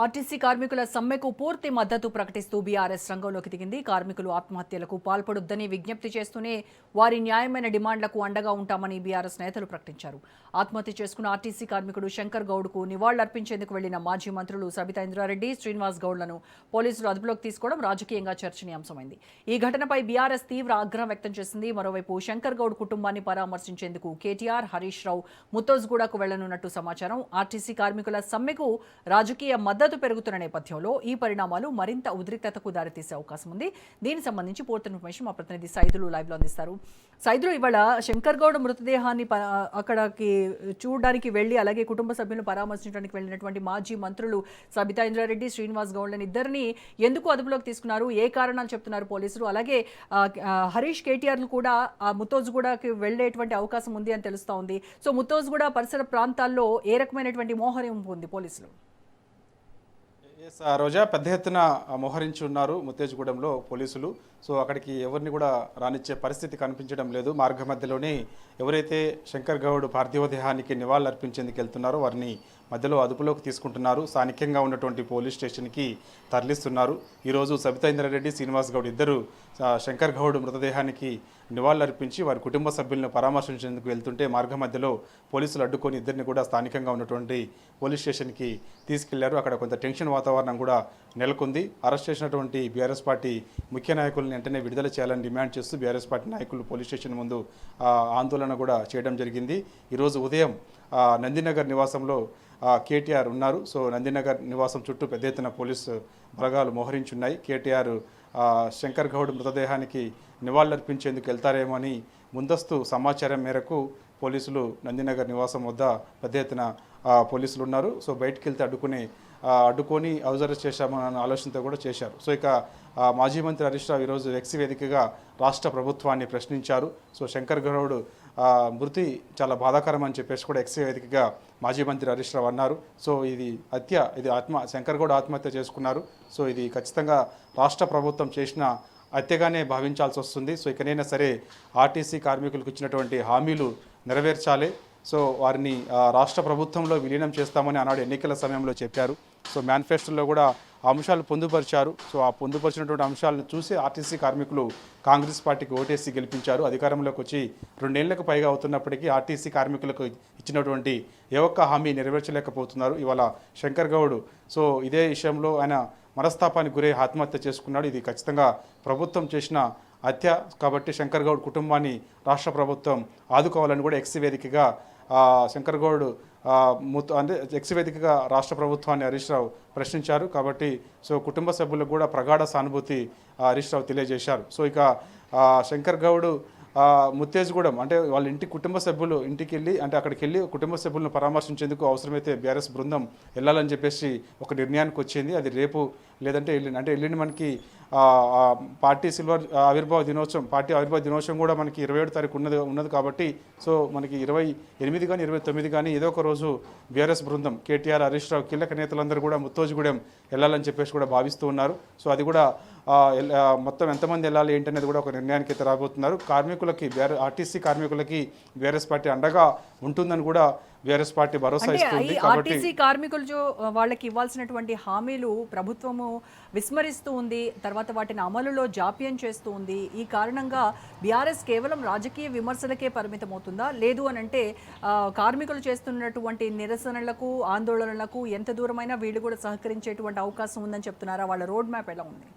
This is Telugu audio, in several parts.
ఆర్టీసీ కార్మికుల సమ్మెకు పూర్తి మద్దతు ప్రకటిస్తూ బీఆర్ఎస్ రంగంలోకి దిగింది. కార్మికులు ఆత్మహత్యలకు పాల్పడొద్దని విజ్ఞప్తి చేస్తూనే వారి న్యాయమైన డిమాండ్లకు అండగా ఉంటామని బీఆర్ఎస్ నేతలు ప్రకటించారు. ఆత్మహత్య చేసుకున్న ఆర్టీసీ కార్మికుడు శంకర్ గౌడ్కు నివాళులర్పించేందుకు వెళ్లిన మాజీ మంత్రులు సబితా ఇంద్రారెడ్డి, శ్రీనివాస్ గౌడ్లను పోలీసులు అదుపులోకి తీసుకోవడం రాజకీయంగా చర్చనీయాంశమైంది. ఈ ఘటనపై బీఆర్ఎస్ తీవ్ర ఆగ్రహం వ్యక్తం చేసింది. మరోవైపు శంకర్ గౌడ్ కుటుంబాన్ని పరామర్శించేందుకు కేటీఆర్, హరీష్ రావు ముత్తోజ్గూడకు వెళ్లనున్నట్టు సమాచారం. ఆర్టీసీ కార్మికుల సమ్మెకు రాజకీయ మద్దతు పెరుగుతున్న నేపథ్యంలో ఈ పరిణామాలు మరింత ఉద్రిక్తతకు దారితీసే అవకాశం ఉంది. దీనికి సంబంధించి పూర్తి ఇన్ఫర్మేషన్ మా ప్రతినిధి సైదులు లైవ్ లో అందిస్తారు. సైదులు, ఇవాళ శంకర్ గౌడ్ మృతదేహాన్ని అక్కడికి చూడడానికి వెళ్లి అలాగే కుటుంబ సభ్యులను పరామర్శించడానికి వెళ్ళినటువంటి మాజీ మంత్రులు సబితా ఇంద్రారెడ్డి, శ్రీనివాస్ గౌడ్లను ఇద్దరిని ఎందుకు అదుపులోకి తీసుకున్నారు, ఏ కారణాలు చెప్తున్నారు పోలీసులు? అలాగే హరీష్, కేటీఆర్లు కూడా ముత్తోజ్గూడకి వెళ్లేటువంటి అవకాశం ఉంది అని తెలుస్తా ఉంది. సో ముత్తోజ్గూడ పరిసర ప్రాంతాల్లో ఏ రకమైనటువంటి మోహరం ఉంది పోలీసులు? రోజా పెద్ద ఎత్తున మోహరించి ఉన్నారు ముత్తేజ్గూడెంలో పోలీసులు. సో అక్కడికి ఎవరిని కూడా రానిచ్చే పరిస్థితి కనిపించడం లేదు. మార్గ మధ్యలోనే ఎవరైతే శంకర్ గౌడ్ పార్థివ దేహానికి నివాళులు అర్పించేందుకు వెళ్తున్నారో వారిని మధ్యలో అదుపులోకి తీసుకుంటున్నారు. స్థానికంగా ఉన్నటువంటి పోలీస్ స్టేషన్కి తరలిస్తున్నారు. ఈరోజు సబితా ఇంద్రారెడ్డి, శ్రీనివాస్ గౌడ్ ఇద్దరు శంకర్ గౌడ్ మృతదేహానికి నివాళులర్పించి వారి కుటుంబ సభ్యులను పరామర్శించేందుకు వెళ్తుంటే మార్గ మధ్యలో పోలీసులు అడ్డుకొని ఇద్దరిని కూడా స్థానికంగా ఉన్నటువంటి పోలీస్ స్టేషన్కి తీసుకెళ్లారు. అక్కడ కొంత టెన్షన్ వాతావరణం కూడా నెలకొంది. అరెస్ట్ చేసినటువంటి బీఆర్ఎస్ పార్టీ ముఖ్య నాయకులను వెంటనే విడుదల చేయాలని డిమాండ్ చేస్తూ బీఆర్ఎస్ పార్టీ నాయకులు పోలీస్ స్టేషన్ ముందు ఆందోళన కూడా చేయడం జరిగింది. ఈరోజు ఉదయం నందినగర్ నివాసంలో కేటీఆర్ ఉన్నారు. సో నందినగర్ నివాసం చుట్టూ పెద్ద ఎత్తున పోలీసు బలగాలు మోహరించున్నాయి. కేటీఆర్ శంకర్ గౌడ్ మృతదేహానికి నివాళులర్పించేందుకు వెళ్తారేమో అని ముందస్తు సమాచారం మేరకు పోలీసులు నందినగర్ నివాసం వద్ద పెద్ద ఎత్తున పోలీసులు ఉన్నారు. సో బయటికి వెళ్తే అడ్డుకొని హౌస్ అరెస్ట్ చేశామన్న ఆలోచనతో కూడా చేశారు. సో ఇక మాజీ మంత్రి హరీష్ రావు ఈరోజు ఎక్స్ వేదికగా రాష్ట్ర ప్రభుత్వాన్ని ప్రశ్నించారు. సో శంకర్ గౌడ్ మృతి చాలా బాధాకరం అని చెప్పేసి కూడా ఎక్స్ వేదికగా మాజీ మంత్రి హరీష్ రావు అన్నారు. సో ఇది శంకర్ గౌడ్ ఆత్మహత్య చేసుకున్నారు. సో ఇది ఖచ్చితంగా రాష్ట్ర ప్రభుత్వం చేసిన హత్యగానే భావించాల్సి వస్తుంది. సో ఇకనైనా సరే ఆర్టీసీ కార్మికులకు ఇచ్చినటువంటి హామీలు నెరవేర్చాలి. సో వారిని రాష్ట్ర ప్రభుత్వంలో విలీనం చేస్తామని ఆనాడు ఎన్నికల సమయంలో చెప్పారు. సో మేనిఫెస్టోలో కూడా అంశాలు పొందుపరిచారు. సో ఆ పొందుపరిచినటువంటి అంశాలను చూసి ఆర్టీసీ కార్మికులు కాంగ్రెస్ పార్టీకి ఓటేసి గెలిపించారు. అధికారంలోకి వచ్చి 2 ఏళ్లకు పైగా అవుతున్నప్పటికీ ఆర్టీసీ కార్మికులకు ఇచ్చినటువంటి ఏ ఒక్క హామీ నెరవేర్చలేకపోతున్నారు. ఇవాళ శంకర్ గౌడ్ సో ఇదే విషయంలో ఆయన మనస్తాపానికి గురై ఆత్మహత్య చేసుకున్నాడు. ఇది ఖచ్చితంగా ప్రభుత్వం చేసిన హత్య కాబట్టి శంకర్ గౌడ్ కుటుంబాన్ని రాష్ట్ర ప్రభుత్వం ఆదుకోవాలని కూడా ఎక్స్ వేదికగా శంకర్ గౌడ్ అంటే ఎక్స్ వేదికగా రాష్ట్ర ప్రభుత్వాన్ని హరీష్ రావు ప్రశ్నించారు. కాబట్టి సో కుటుంబ సభ్యులకు కూడా ప్రగాఢ సానుభూతి హరీష్ రావు తెలియజేశారు. సో ఇక శంకర్ గౌడ్ ముత్తేజ్గూడెం అంటే వాళ్ళ కుటుంబ సభ్యులు ఇంటికి వెళ్ళి అంటే అక్కడికి వెళ్ళి కుటుంబ సభ్యులను పరామర్శించేందుకు అవసరమైతే బీఆర్ఎస్ బృందం వెళ్ళాలని చెప్పేసి ఒక నిర్ణయానికి వచ్చింది. అది రేపు లేదంటే ఎల్లుండి మనకి పార్టీ ఆవిర్భావ దినోత్సవం కూడా మనకి 27వ తారీఖు ఉన్నది కాబట్టి సో మనకి 28 కానీ 29 కానీ ఏదో ఒక రోజు బీఆర్ఎస్ బృందం కేటీఆర్, హరీష్ రావు కీలక నేతలందరూ కూడా ముత్తోజ్గూడెం వెళ్ళాలని చెప్పేసి కూడా భావిస్తూ ఉన్నారు. సో అది కూడా మొత్తం ఎంతమంది వెళ్ళాలి ఏంటనేది కూడా ఒక నిర్ణయానికి అయితే రాబోతున్నారు. ఆర్టీసీ కార్మికులకి బీఆర్ఎస్ పార్టీ అండగా ఉంటుందని కూడా బీఆర్ఎస్ పార్టీ భరోసా ఇస్తుంది. ఆర్టీసీ కార్మికులు వాళ్ళకి ఇవ్వాల్సినటువంటి హామీలు ప్రభుత్వము విస్మరిస్తూ ఉంది, తర్వాత వాటిని అమలులో జాప్యం చేస్తూ ఉంది. ఈ కారణంగా బీఆర్ఎస్ కేవలం రాజకీయ విమర్శలకే పరిమితమవుతుందా? లేదు అని అంటే కార్మికులు చేస్తున్నటువంటి నిరసనలకు, ఆందోళనలకు ఎంత దూరమైనా వీళ్ళు కూడా సహకరించేటువంటి అవకాశం ఉందని చెప్తున్నారా? వాళ్ళ రోడ్ మ్యాప్ ఎలా ఉంది?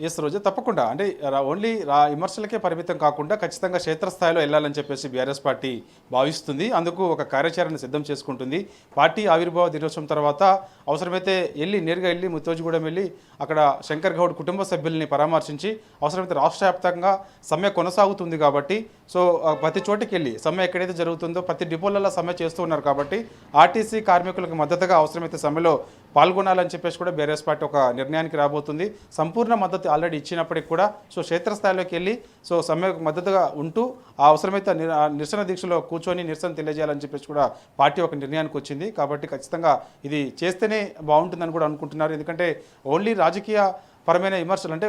ఎస్ రోజా, తప్పకుండా అంటే ఓన్లీ విమర్శలకే పరిమితం కాకుండా ఖచ్చితంగా క్షేత్రస్థాయిలో వెళ్ళాలని చెప్పేసి బీఆర్ఎస్ పార్టీ భావిస్తుంది. అందుకు ఒక కార్యాచరణ సిద్ధం చేసుకుంటుంది. పార్టీ ఆవిర్భావ దినోత్సవం తర్వాత అవసరమైతే నేరుగా వెళ్ళి ముత్తోజ్గూడెం వెళ్ళి అక్కడ శంకర్ గౌడ్ కుటుంబ సభ్యుల్ని పరామర్శించి అవసరమైతే రాష్ట్ర వ్యాప్తంగా సమ్మె కొనసాగుతుంది కాబట్టి సో ప్రతి చోటికి వెళ్ళి సమ్మె ఎక్కడైతే జరుగుతుందో ప్రతి డిపోలలో సమ్మె చేస్తూ ఉన్నారు కాబట్టి ఆర్టీసీ కార్మికులకు మద్దతుగా అవసరమైతే సమ్మెలో పాల్గొనాలని చెప్పేసి కూడా బీఆర్ఎస్ పార్టీ ఒక నిర్ణయానికి రాబోతుంది. సంపూర్ణ మద్దతు ఆల్రెడీ ఇచ్చినప్పటికి కూడా సో క్షేత్రస్థాయిలోకి వెళ్ళి సో సమ్మెకు మద్దతుగా ఉంటూ అవసరమైతే నిరసన దీక్షలో కూర్చొని నిరసన తెలియజేయాలని చెప్పేసి కూడా పార్టీ ఒక నిర్ణయానికి వచ్చింది. కాబట్టి ఖచ్చితంగా ఇది చేస్తేనే బాగుంటుందని కూడా అనుకుంటున్నారు. ఎందుకంటే ఓన్లీ రాజకీయ పరమైన విమర్శలు అంటే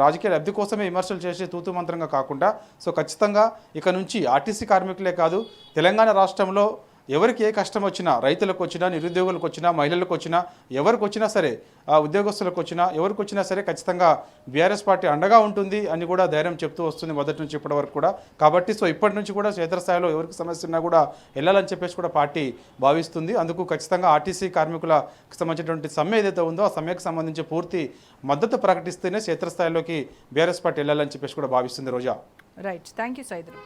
రాజకీయ లబ్ధి కోసమే విమర్శలు చేసే తూతు మంత్రంగా కాకుండా సో ఖచ్చితంగా ఇక నుంచి ఆర్టీసీ కార్మికులే కాదు తెలంగాణ రాష్ట్రంలో ఎవరికి ఏ కష్టం వచ్చినా, రైతులకు వచ్చినా, నిరుద్యోగులకు వచ్చినా, మహిళలకు వచ్చినా, ఎవరికి వచ్చినా సరే, ఆ ఉద్యోగస్తులకు వచ్చినా, ఎవరికి వచ్చినా సరే ఖచ్చితంగా బీఆర్ఎస్ పార్టీ అండగా ఉంటుంది అని కూడా ధైర్యం చెప్తూ వస్తుంది మొదటి నుంచి ఇప్పటి వరకు కూడా. కాబట్టి సో ఇప్పటి నుంచి కూడా క్షేత్రస్థాయిలో ఎవరికి సమస్య ఉన్నా కూడా వెళ్ళాలని చెప్పేసి కూడా పార్టీ భావిస్తుంది. అందుకు ఖచ్చితంగా ఆర్టీసీ కార్మికులకు సంబంధించినటువంటి సమ్మె ఏదైతే ఉందో ఆ సమ్మెకు సంబంధించి పూర్తి మద్దతు ప్రకటిస్తేనే క్షేత్రస్థాయిలోకి బీఆర్ఎస్ పార్టీ వెళ్ళాలని చెప్పేసి కూడా భావిస్తుంది Roja. Right, thank you Saidulu.